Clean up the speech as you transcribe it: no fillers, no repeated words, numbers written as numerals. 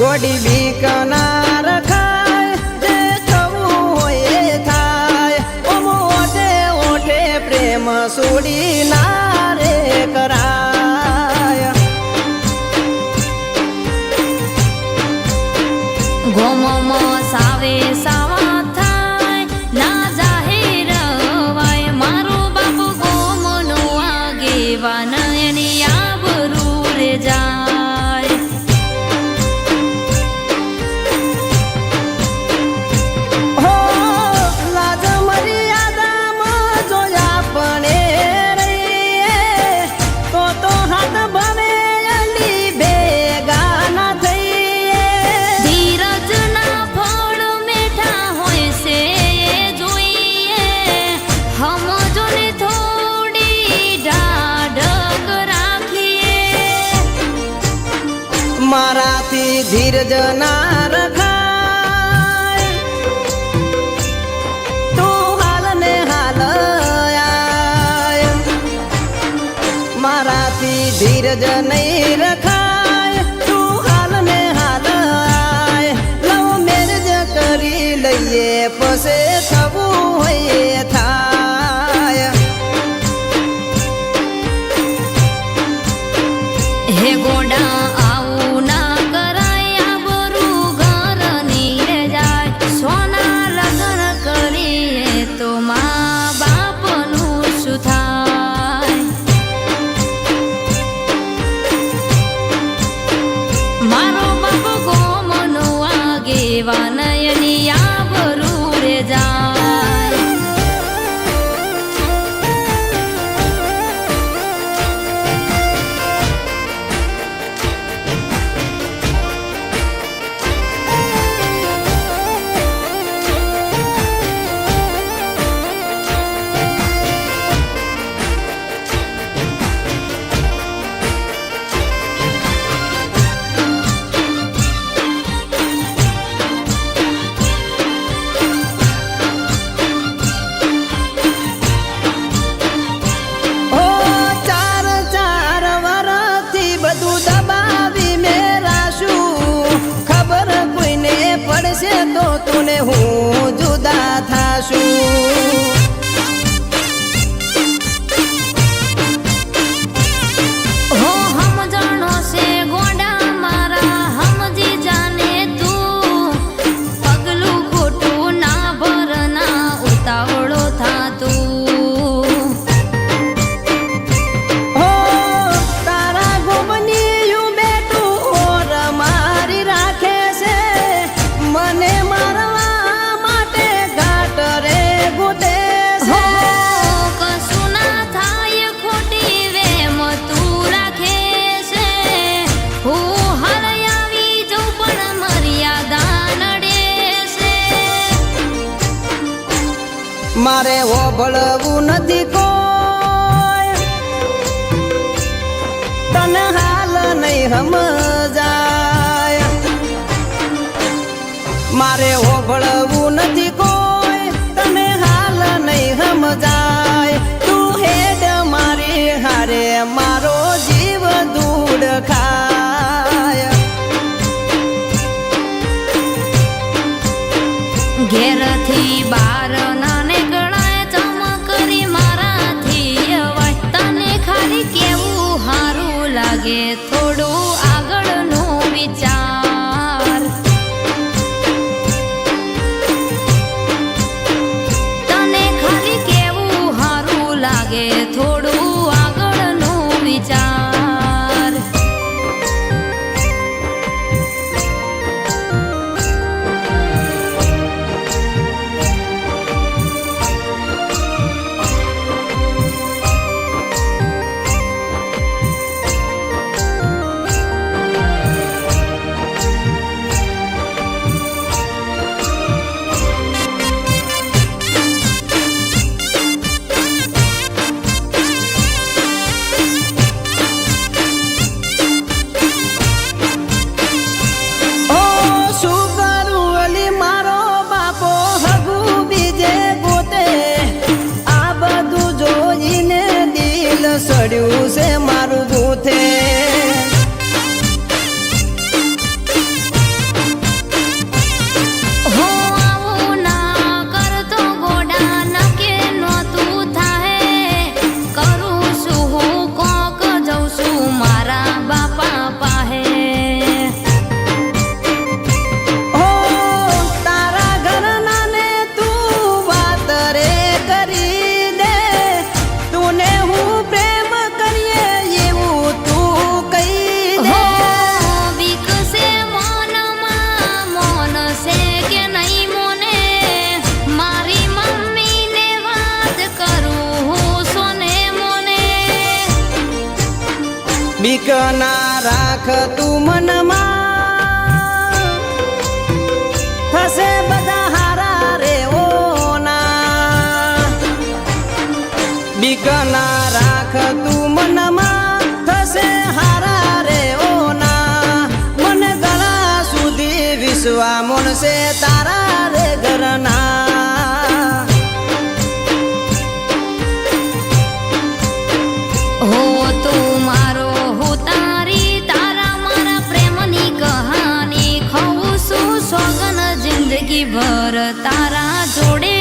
ગોડી બીક ના રખાય જે થવું હોય એ થાય ઓમો ઓઠે ઓઠે પ્રેમ છોડી ના રે કરાય ગોમો સાવે સાવા થાય ના જાહેર વાય મારો બાપુ ગોમનો આગેવાન એની આબરૂ રે જાય હો લાજ મર્યાદામાં જો આપણે રહીએ તો હાથ ભવે અલી ભેગા ના થઈએ ધીરજના ફળ મીઠા હોય છે એ જોઈએ સમજો ને થોડી ઢાઢક રાખીએ મારાથી ધીરજ ના રખાય તું હાલ ને હાલ આય મારાથી ધીરજ નહીં રખાય તું હાલ ને હાલ આય લવ મેરેજ કરી લઈએ પછી થવું હોય એ થાય હે ગોડા આવું ના કરાય આબરૂ ઘરની રે જાય સોના લગ્ન કરીએ તો મા બાપનું શું થાય મારો બાપ ગોમનો આગેવાન એની આબરૂ રે જાય ઓ ચાર ચાર વરથી બધું દબાવી મેરાશું ખબર કોઈને પડશે તો તુને હું જુદા થાશું હો સમજણો છે ગોડા મારા સમજી જાને તું પગલું ખોટું ના ભરના ઉતાવળો થાતું હો તારા ગોમની યુ બેટું ઓર મારી રાખે છે મને મારવા માટે ઘાટ રે ગોતે હો છે કશું ના થાય ખોટી વેમ તું રાખે છે હું હર આવી જઉં પણ મર્યાદા નડે છે મારે ઓભળવું નથી કોઈ તને હાલ નહીં સમજાય મારે ઓભળવું નથી કોઈ તને હાલ નહીં સમજાય તું હેડ મારી હારે મારો જીવ દૂડ ખાય ઘેરથી બાર ના નીકળાય ચમકરી મારાથી અવાય તને ખાલી કેવું હારું લાગે થોડું આગળનું વિચાર તને ખાલી કેવું હારું લાગે થોડું આગળનું વિચાર ના રાખ તું મનમાં થશે બધા હારા રે ઓના બીક ના રાખ તું મનમાં થશે હારા રે ઓના મને ગળા સુધી વિશ્વા મોણસે તારા રે ઘરના હો તું મારો હું તારી તારા મારા પ્રેમની કહાની ખવું છું સોગન જિંદગી ભર તારા જોડે